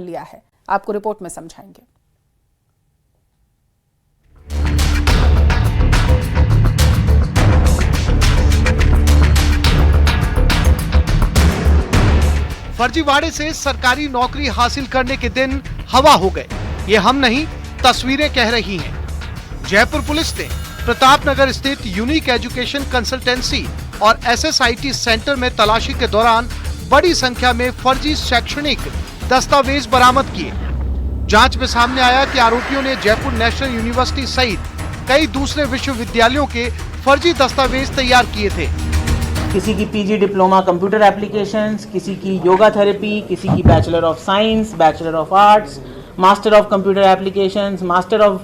लिया है। आपको रिपोर्ट में समझाएंगे। फर्जीवाड़े से सरकारी नौकरी हासिल करने के दिन हवा हो गए, ये हम नहीं तस्वीरें कह रही हैं। जयपुर पुलिस ने प्रतापनगर स्थित यूनिक एजुकेशन कंसल्टेंसी और SSIT सेंटर में तलाशी के दौरान बड़ी संख्या में फर्जी शैक्षणिक दस्तावेज बरामद किए। जांच में सामने आया कि आरोपियों ने जयपुर नेशनल यूनिवर्सिटी सहित कई दूसरे विश्वविद्यालयों के फर्जी दस्तावेज तैयार किए थे। किसी की PG डिप्लोमा कंप्यूटर एप्लीकेशंस, किसी की योगा थेरेपी, किसी की bachelor of science, bachelor of arts, master of computer applications, master of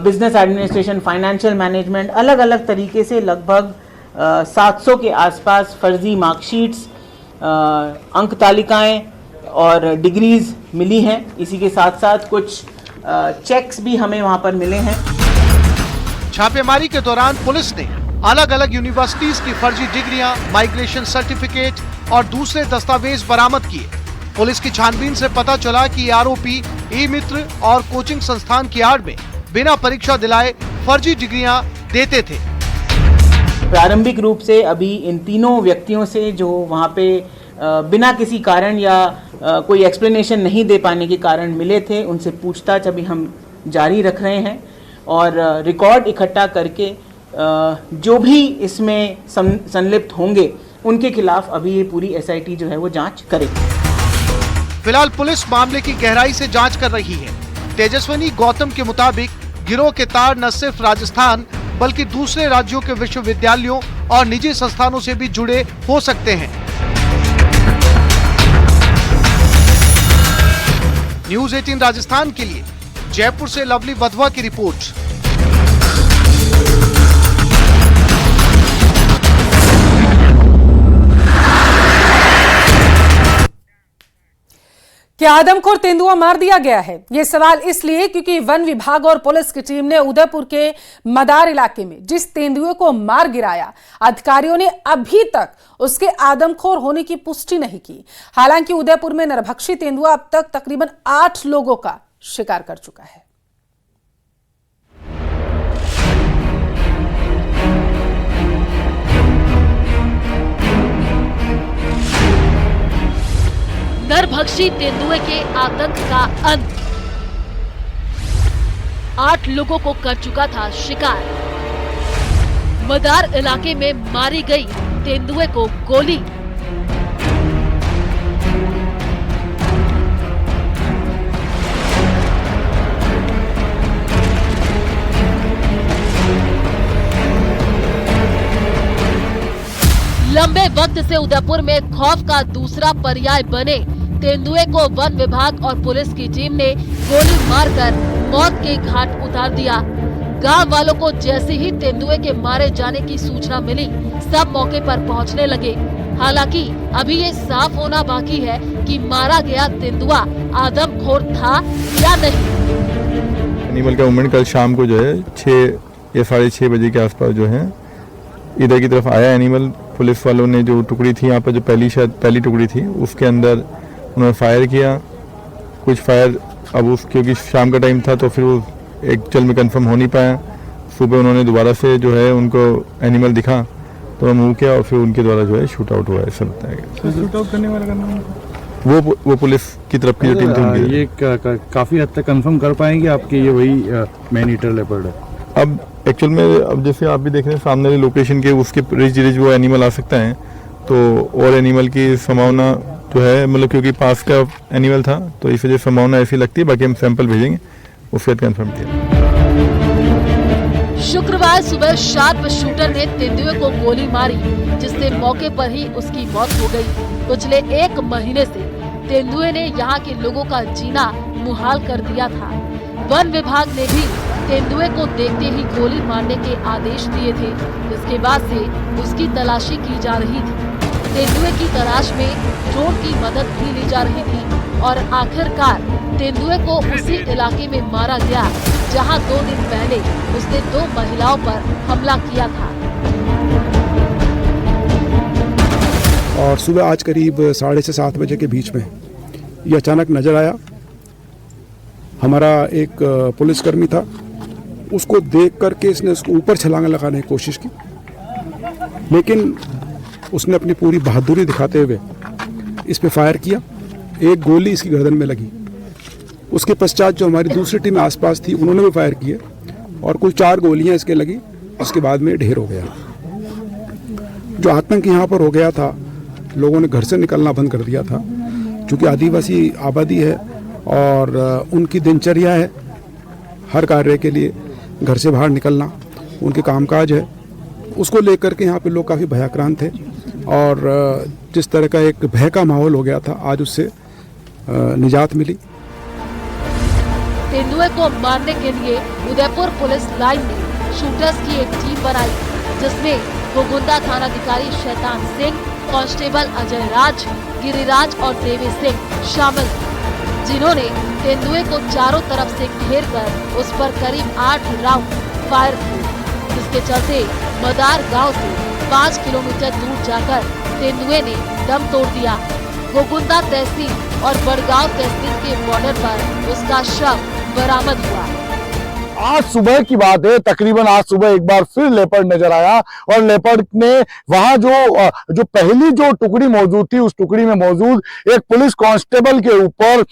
business administration, financial management, अलग अलग तरीके से लगभग 700 के आसपास फर्जी मार्कशीट्स, अंक तालिकाएं और डिग्रीज मिली हैं। इसी के साथ साथ कुछ चेक्स भी हमें वहां पर मिले हैं। छापेमारी के दौरान पुलिस ने अलग अलग यूनिवर्सिटीज की फर्जी डिग्रियां, माइग्रेशन सर्टिफिकेट और दूसरे दस्तावेज बरामद किए। पुलिस की छानबीन से पता चला कि ये आरोपी ई-मित्र और कोचिंग संस्थान की आड़ में बिना परीक्षा दिलाए फर्जी डिग्रियां देते थे। प्रारंभिक रूप से अभी इन तीनों व्यक्तियों से जो वहाँ पे बिना किसी कारण या कोई एक्सप्लेनेशन नहीं दे पाने के कारण मिले थे, उनसे पूछताछ अभी हम जारी रख रहे हैं और रिकॉर्ड इकट्ठा करके जो भी इसमें संलिप्त होंगे उनके खिलाफ अभी ये पूरी SIT जो है वो जांच करेगी। फिलहाल पुलिस मामले की गहराई से जांच कर रही है। तेजस्विनी गौतम के मुताबिक गिरोह के तार न सिर्फ राजस्थान बल्कि दूसरे राज्यों के विश्वविद्यालयों और निजी संस्थानों से भी जुड़े हो सकते हैं। न्यूज़ 18 राजस्थान के लिए जयपुर से लवली वधवा की रिपोर्ट। क्या आदमखोर तेंदुआ मार दिया गया है? ये सवाल इसलिए क्योंकि वन विभाग और पुलिस की टीम ने उदयपुर के मदार इलाके में जिस तेंदुए को मार गिराया, अधिकारियों ने अभी तक उसके आदमखोर होने की पुष्टि नहीं की। हालांकि उदयपुर में नरभक्षी तेंदुआ अब तक तकरीबन 8 लोगों का शिकार कर चुका है। नरभक्षी तेंदुए के आतंक का अंत, 8 लोगों को कर चुका था शिकार। मदार इलाके में मारी गई तेंदुए को गोली। लंबे वक्त से उदयपुर में खौफ का दूसरा पर्याय बने तेंदुए को वन विभाग और पुलिस की टीम ने गोली मारकर मौत के घाट उतार दिया। गांव वालों को जैसे ही तेंदुए के मारे जाने की सूचना मिली, सब मौके पर पहुंचने लगे। हालांकि अभी ये साफ होना बाकी है कि मारा गया तेंदुआ आदमखोर था या नहीं। एनिमल का मूवमेंट कल शाम को जो है 6 या 6:30 बजे के आसपास जो है इधर की तरफ आया एनिमल। पुलिस वालों ने जो टुकड़ी थी यहाँ पर, जो पहली टुकड़ी थी, उसके अंदर उन्होंने फायर किया। कुछ फायर अब क्योंकि शाम का टाइम था तो फिर वो एक चल में कंफर्म हो नहीं पाया। सुबह उन्होंने दोबारा से जो है उनको एनिमल दिखा तो मूव किया और फिर उनके द्वारा जो है शूट आउट हुआ, ऐसा बताया गया। शूट आउट करने वाला का नाम वो पुलिस की तरफ की जो टीम थी। ये काफी हद तक कंफर्म कर पाएंगे आपके ये वही मैन ईटर लेपर्ड है? अब एक्चुअल में अब जैसे आप भी देख रहे हैं सामने वाली लोकेशन के उसके रिज वो एनिमल आ सकता है, तो और एनिमल की संभावना जो है, मतलब क्योंकि पास का एनिमल था तो इस वजह से संभावना ऐसी लगती है। बाकी हम सैंपल भेजेंगे, उसके बाद कंफर्म किया। शुक्रवार सुबह शार्प शूटर ने तेंदुए को गोली मारी, जिससे मौके पर ही उसकी मौत हो गई। पिछले 1 महीने से तेंदुए ने यहाँ के लोगों का जीना मुहाल कर दिया था। वन विभाग ने भी तेंदुए को देखते ही गोली मारने के आदेश दिए थे। इसके बाद से उसकी तलाशी की जा रही थी। तेंदुए की तलाश में ड्रोन की मदद भी ली जा रही थी और आखिरकार तेंदुए को उसी इलाके में मारा गया जहां 2 दिन पहले उसने 2 महिलाओं पर हमला किया था। और सुबह आज करीब 6:30 से 7 बजे के बीच में ये अचानक नजर आया हमारा एक पुलिसकर्मी था, उसको देख करके इसने उसको ऊपर छलांग लगाने की कोशिश की, लेकिन उसने अपनी पूरी बहादुरी दिखाते हुए इस पे फायर किया। एक गोली इसकी गर्दन में लगी। उसके पश्चात जो हमारी दूसरी टीम आसपास थी उन्होंने भी फायर किए और कुल 4 गोलियां इसके लगी। उसके बाद में ढेर हो गया। जो आतंक यहाँ पर हो गया था, लोगों ने घर से निकलना बंद कर दिया था, क्योंकि आदिवासी आबादी है और उनकी दिनचर्या है हर कार्य के लिए घर से बाहर निकलना, उनके कामकाज है। उसको लेकर के यहाँ पे लोग काफ़ी भयाक्रांत थे और जिस तरह का एक भय का माहौल हो गया था, आज उससे निजात मिली। तेंदुए को मारने के लिए उदयपुर पुलिस लाइन में शूटर्स की एक टीम बनाई, जिसमें गोगुंदा थानाधिकारी शैतान सिंह, कांस्टेबल अजय राज, गिरिराज और देवी सिंह शामिल थे, जिन्होंने तेंदुए को चारों तरफ से घेर कर उस पर करीब 8 राउंड फायर किए, जिसके चलते मदार गांव से 5 किलोमीटर दूर जाकर तेंदुए ने दम तोड़ दिया। गोगुंदा तहसील और बड़गांव तहसील के बॉर्डर पर उसका शव बरामद हुआ। आज सुबह की बात है, तकरीबन आज सुबह एक बार फिर लेपर्ड नजर आया और लेपर्ड ने वहां जो पहली जो टुकड़ी मौजूद थी, उस टुकड़ी में मौजूद एक पुलिस कांस्टेबल के ऊपर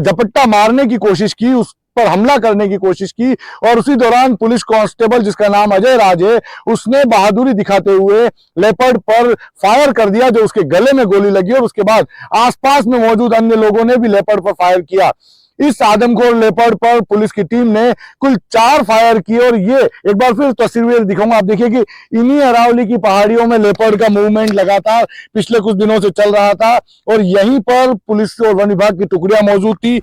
झपट्टा मारने की कोशिश की, उस पर हमला करने की कोशिश की और उसी दौरान पुलिस कांस्टेबल जिसका नाम अजय राज है, उसने बहादुरी दिखाते हुए लेपर्ड पर फायर कर दिया, जो उसके गले में गोली लगी और उसके बाद आसपास में मौजूद अन्य लोगों ने भी लेपर्ड पर फायर किया। इस आदमखोर लेपर्ड पर पुलिस की टीम ने कुल 4 फायर किए और ये एक बार फिर तस्वीरें दिखाऊंगा। आप देखिए कि इन्हीं अरावली की पहाड़ियों में लेपर्ड का मूवमेंट लगातार पिछले कुछ दिनों से चल रहा था और यहीं पर पुलिस और वन विभाग की टुकड़ियां मौजूद थी।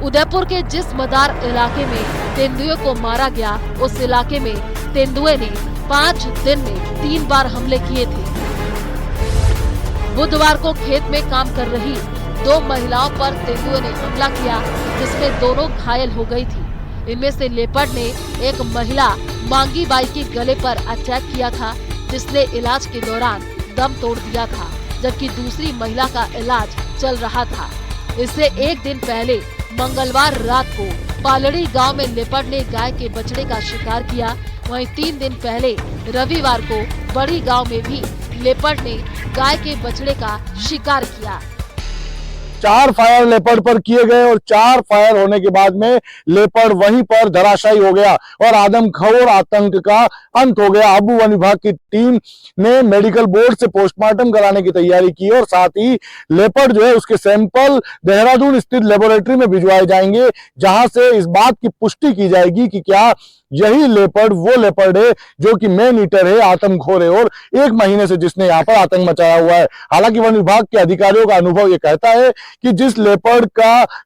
उदयपुर के जिस मदार इलाके में तेंदुए को मारा गया, उस इलाके में तेंदुए ने 5 दिन में 3 बार हमले किए थे। बुधवार को खेत में काम कर रही 2 महिलाओं पर तेंदुए ने हमला किया, जिसमें दोनों घायल हो गई थी। इनमें से लेपर्ड ने एक महिला मांगी बाई के गले पर अटैक किया था, जिसने इलाज के दौरान दम तोड़ दिया था, जबकि दूसरी महिला का इलाज चल रहा था। इससे एक दिन पहले मंगलवार रात को पालड़ी गांव में लेपर्ड ने गाय के बछड़े का शिकार किया। वहीं 3 दिन पहले रविवार को बड़ी गांव में भी लेपर्ड ने गाय के बछड़े का शिकार किया। 4 फायर लेपर्ड पर किए गए और 4 फायर होने के बाद में लेपर्ड वहीं पर धराशायी हो गया और आदमखोर आतंक का अंत हो गया। अब वन विभाग की टीम ने मेडिकल बोर्ड से पोस्टमार्टम कराने की तैयारी की और साथ ही लेपर्ड जो है उसके सैंपल देहरादून स्थित लेबोरेटरी में भिजवाए जाएंगे, जहां से इस बात की पुष्टि की जाएगी कि क्या यही लेपर्ड वो लेपर्ड है जो कि मैन ईटर है, आतंकखोर है और 1 महीने से जिसने यहाँ पर आतंक मचाया हुआ है। हालांकि वन विभाग के अधिकारियों का अनुभव ये कहता है कि जिस लेपर्ड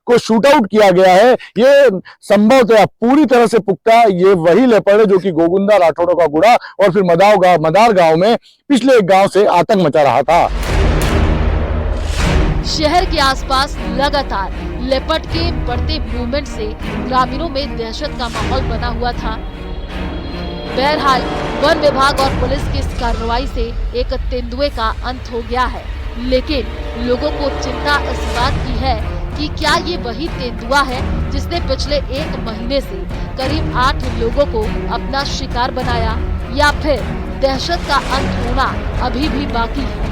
को शूट आउट किया गया है, ये संभवतः पूरी तरह से पुख्ता ये वही लेपर्ड है जो कि गोगुंदा राठौड़ों का गुड़ा और फिर मदार गांव में पिछले एक गांव से आतंक मचा रहा था। शहर के आसपास लगातार लेपर्ड के बढ़ते मूवमेंट से ग्रामीणों में दहशत का माहौल बना हुआ था। बहरहाल वन विभाग और पुलिस की इस कार्रवाई से एक तेंदुए का अंत हो गया है, लेकिन लोगों को चिंता इस बात की है कि क्या ये वही तेंदुआ है जिसने पिछले 1 महीने से करीब 8 लोगों को अपना शिकार बनाया, या फिर दहशत का अंत होना अभी भी बाकी है।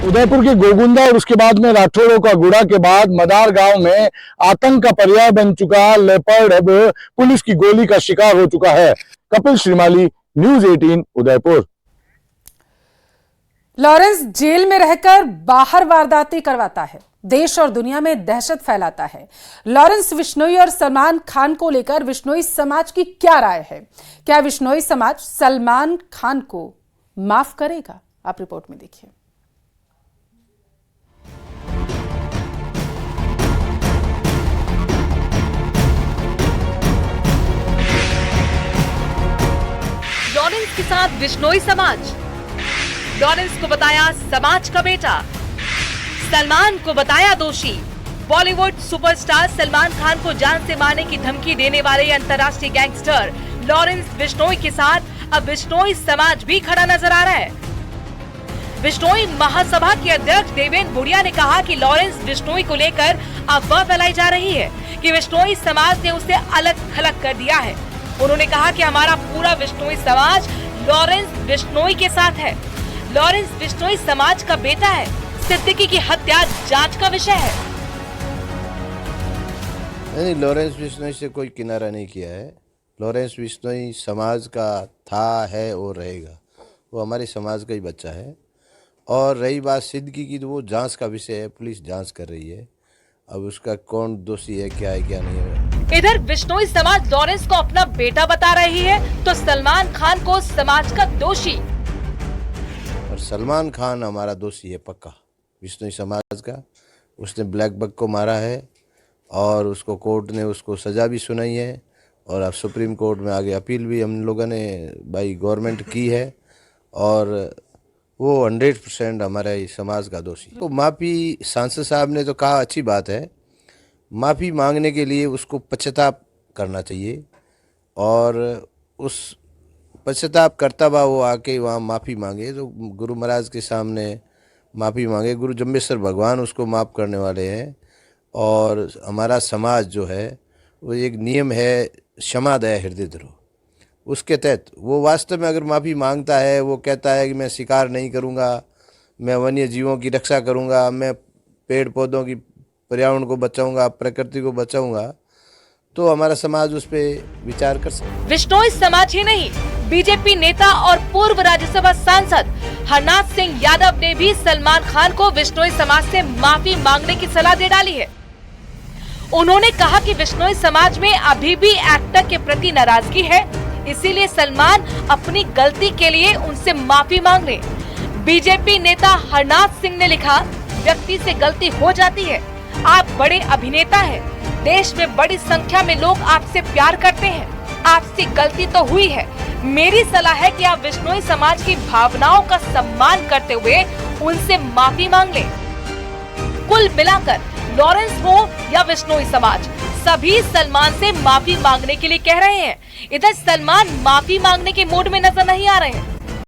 उदयपुर के गोगुंदा और उसके बाद में राठौड़ों का गुड़ा के बाद मदार गांव में आतंक का पर्याय बन चुका लेपर्ड अब पुलिस की गोली का शिकार हो चुका है। Kapil Shrimali, news 18 Udaipur. Lawrence jail में रहकर बाहर वारदातें करवाता है, देश और दुनिया में दहशत फैलाता है। लॉरेंस बिश्नोई और सलमान खान को लेकर बिश्नोई समाज की क्या राय है? क्या बिश्नोई समाज सलमान खान को माफ करेगा? आप रिपोर्ट में देखिए। लॉरेंस के साथ बिश्नोई समाज। लॉरेंस को बताया समाज का बेटा, सलमान को बताया दोषी। बॉलीवुड सुपरस्टार सलमान खान को जान से मारने की धमकी देने वाले अंतर्राष्ट्रीय गैंगस्टर लॉरेंस बिश्नोई के साथ अब बिश्नोई समाज भी खड़ा नजर आ रहा है। बिश्नोई महासभा के अध्यक्ष देवेंद्र भुड़िया ने कहा कि लॉरेंस बिश्नोई को लेकर अफवाह फैलाई जा रही है कि बिश्नोई समाज ने उसे अलग थलग कर दिया है। उन्होंने कहा कि हमारा पूरा बिश्नोई समाज लॉरेंस बिश्नोई के साथ है। लॉरेंस बिश्नोई समाज का बेटा है। सिद्दीकी की हत्या जांच का विषय है। नहीं, लॉरेंस बिश्नोई से कोई किनारा नहीं किया है। लॉरेंस बिश्नोई समाज का था, है और रहेगा। वो हमारे समाज का ही बच्चा है। और रही बात सिद्दीकी की, तो वो जांच का विषय है, पुलिस जांच कर रही है। अब उसका कौन दोषी है, क्या है, क्या नहीं है। इधर बिश्नोई समाज लॉरेंस को अपना बेटा बता रही है, तो सलमान खान को समाज का दोषी। और सलमान खान हमारा दोषी है पक्का, बिश्नोई समाज का। उसने ब्लैक बक को मारा है और उसको कोर्ट ने उसको सज़ा भी सुनाई है। और अब सुप्रीम कोर्ट में आगे अपील भी हम लोगों ने भाई गवर्नमेंट की है। और वो 100% हमारे समाज का दोषी। तो माफ़ी सांसद साहब ने तो कहा, अच्छी बात है। माफ़ी मांगने के लिए उसको पश्चाताप करना चाहिए और उस पश्चाताप करता हुआ वो आके वहाँ माफ़ी मांगे, तो गुरु महाराज के सामने माफ़ी मांगे। गुरु जम्बेश्वर भगवान उसको माफ़ करने वाले हैं। और हमारा समाज जो है वो एक नियम है, क्षमा दया हृदय द्रोह, उसके तहत वो वास्तव में अगर माफ़ी मांगता है, वो कहता है कि मैं शिकार नहीं करूँगा, मैं वन्य जीवों की रक्षा करूँगा, मैं पेड़ पौधों की पर्यावरण को बचाऊँगा, प्रकृति को बचाऊँगा, तो हमारा समाज उस पर विचार कर सकता है। बिश्नोई समाज ही नहीं, बीजेपी नेता और पूर्व राज्यसभा सांसद हरनाथ सिंह यादव ने भी सलमान खान को बिश्नोई समाज से माफी मांगने की सलाह दे डाली है। उन्होंने कहा कि बिश्नोई समाज में अभी भी एक्टर के प्रति नाराजगी है, इसीलिए सलमान अपनी गलती के लिए उनसे माफी मांग ले। बीजेपी नेता हरनाथ सिंह ने लिखा, व्यक्ति से गलती हो जाती है, आप बड़े अभिनेता हैं, देश में बड़ी संख्या में लोग आपसे प्यार करते हैं, आपसे गलती तो हुई है। मेरी सलाह है कि आप बिश्नोई समाज की भावनाओं का सम्मान करते हुए उनसे माफी मांग लें। कुल मिलाकर लॉरेंस हो या बिश्नोई समाज, सभी सलमान से माफी मांगने के लिए कह रहे हैं। इधर सलमान माफी मांगने के मूड में नजर नहीं आ रहे हैं।